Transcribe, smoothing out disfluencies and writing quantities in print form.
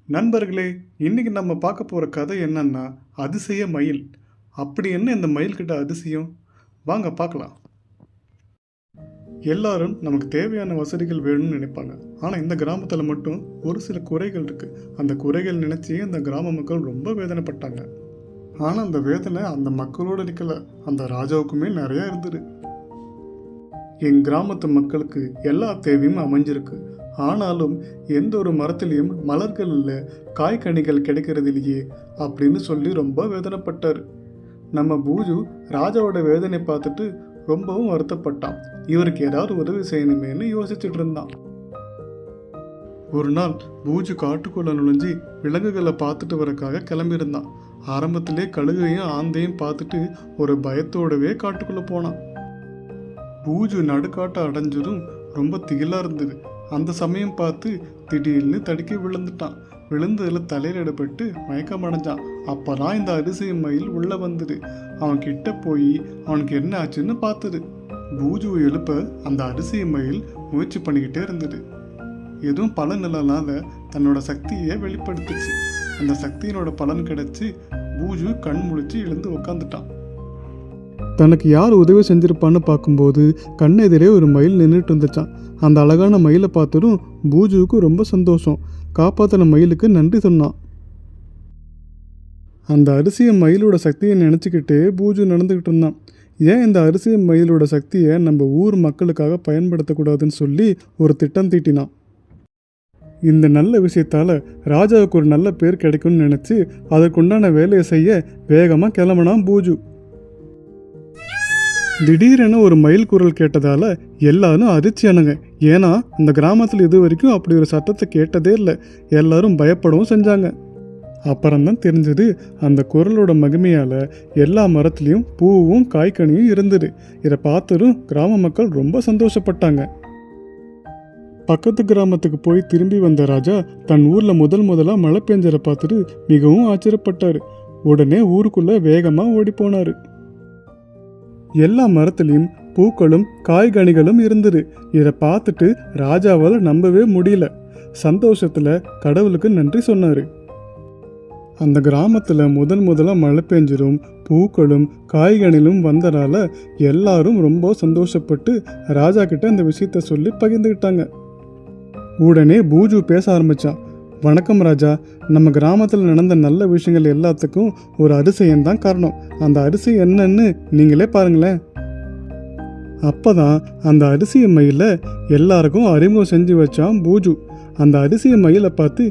நண்பர்களே, இன்னைக்கு நம்ம பார்க்க போகிற கதை என்னன்னா அதிசய மயில். அப்படி என்ன இந்த மயில்கிட்ட அதிசயம்? வாங்க பார்க்கலாம். எல்லாரும் நமக்கு தேவையான வசதிகள் வேணும்னு நினைப்பாங்க. ஆனால் இந்த கிராமத்தில் மட்டும் ஒரு சில குறைகள் இருக்கு. அந்த குறைகள் நினைச்சி அந்த கிராம மக்கள் ரொம்ப வேதனைப்பட்டாங்க. ஆனால் அந்த வேதனை அந்த மக்களோட நிற்கல, அந்த ராஜாவுக்குமே நிறைய இருந்தது. என் கிராமத்து மக்களுக்கு எல்லா தேவையும் அமைஞ்சிருக்கு. ஆனாலும் எந்த ஒரு மரத்துலேயும் மலர்கள் இல்லை, காய்கனிகள் கிடைக்கிறது இல்லையே அப்படின்னு சொல்லி ரொம்ப வேதனைப்பட்டார். நம்ம பூஜு ராஜாவோட வேதனை பார்த்துட்டு ரொம்பவும் வருத்தப்பட்டான். இவருக்கு ஏதாவது உதவி செய்யணுமேனு யோசிச்சுட்டு இருந்தான். ஒரு நாள் பூஜு காட்டுக்குள்ள நுழைஞ்சி விலங்குகளை பார்த்துட்டு வரக்காக கிளம்பியிருந்தான். ஆரம்பத்திலே கழுகையும் ஆந்தையும் பார்த்துட்டு ஒரு பயத்தோடவே காட்டுக்குள்ளே போனான். பூஜு நடுக்காட்டை அடைஞ்சதும் ரொம்ப திகிலா இருந்தது. அந்த சமயம் பார்த்து திடீர்னு தடுக்கி விழுந்துட்டான். விழுந்ததில் தலையில் இடப்பட்டு மயக்கம் அடைஞ்சான். அப்போதான் இந்த அதிசய மயில் உள்ளே வந்தது. அவன் கிட்ட போய் அவனுக்கு என்ன ஆச்சுன்னு பார்த்தது. பூஜுவை எழுப்ப அந்த அதிசய மயில் முயற்சி பண்ணிக்கிட்டே இருந்தது. எதுவும் பலன் இல்லாத தன்னோட சக்தியை வெளிப்படுத்துச்சு. அந்த சக்தியினோட பலன் கிடைச்சி பூஜு கண் முழிச்சு எழுந்து உட்காந்துட்டான். தனக்கு யார் உதவி செஞ்சிருப்பான்னு பார்க்கும்போது கண்ணெதிரே ஒரு மயில் நின்றுட்டு இருந்துச்சான். அந்த அழகான மயிலை பார்த்ததும் பூஜுவுக்கு ரொம்ப சந்தோஷம். காப்பாற்றின மயிலுக்கு நன்றி சொன்னான். அந்த அரிசிய மயிலோட சக்தியை நினச்சிக்கிட்டே பூஜு நடந்துக்கிட்டு இருந்தான். ஏன் இந்த அரிசிய மயிலோட சக்தியை நம்ம ஊர் மக்களுக்காக பயன்படுத்தக்கூடாதுன்னு சொல்லி ஒரு திட்டம் தீட்டினான். இந்த நல்ல விஷயத்தால் ராஜாவுக்கு ஒரு நல்ல பேர் கிடைக்கும்னு நினச்சி அதற்குண்டான வேலையை செய்ய வேகமாக கிளம்பினான் பூஜு. திடீரென ஒரு மயில் குரல் கேட்டதால் எல்லாரும் அதிர்ச்சியானுங்க. ஏன்னா அந்த கிராமத்தில் இது வரைக்கும் அப்படி ஒரு சத்தத்தை கேட்டதே இல்லை. எல்லாரும் பயப்படவும் செஞ்சாங்க. அப்புறம்தான் தெரிஞ்சது அந்த குரலோட மகிமையால் எல்லா மரத்துலேயும் பூவும் காய்கனியும் இருந்தது. இதை பார்த்ததும் கிராம மக்கள் ரொம்ப சந்தோஷப்பட்டாங்க. பக்கத்து கிராமத்துக்கு போய் திரும்பி வந்த ராஜா தன் ஊரில் முதலாக மழை பெஞ்சதை பார்த்துட்டு மிகவும் ஆச்சரியப்பட்டார். உடனே ஊருக்குள்ளே வேகமாக ஓடி போனார். எல்லா மரத்துலேயும் பூக்களும் காய்கனிகளும் இருந்தது. இதை பார்த்துட்டு ராஜாவால் நம்பவே முடியல. சந்தோஷத்தில் கடவுளுக்கு நன்றி சொன்னார். அந்த கிராமத்தில் முதலாக மழை பெஞ்சதும் பூக்களும் காய்கனிலும் வந்ததால் எல்லாரும் ரொம்ப சந்தோஷப்பட்டு ராஜா கிட்ட அந்த விஷயத்த சொல்லி பகிர்ந்துக்கிட்டாங்க. உடனே பூஜு பேச ஆரம்பித்தான். வணக்கம் ராஜா, நம்ம கிராமத்தில் நடந்த நல்ல விஷயங்கள் எல்லாத்துக்கும் ஒரு அதிசயம்தான் காரணம். அந்த அதிசயம் என்னன்னு நீங்களே பாருங்களேன். அப்போதான் அந்த அதிசய மயிலை எல்லாருக்கும் அறிமுகம் செஞ்சு வச்சான் பூஜு. அந்த அதிசய மயிலை பார்த்து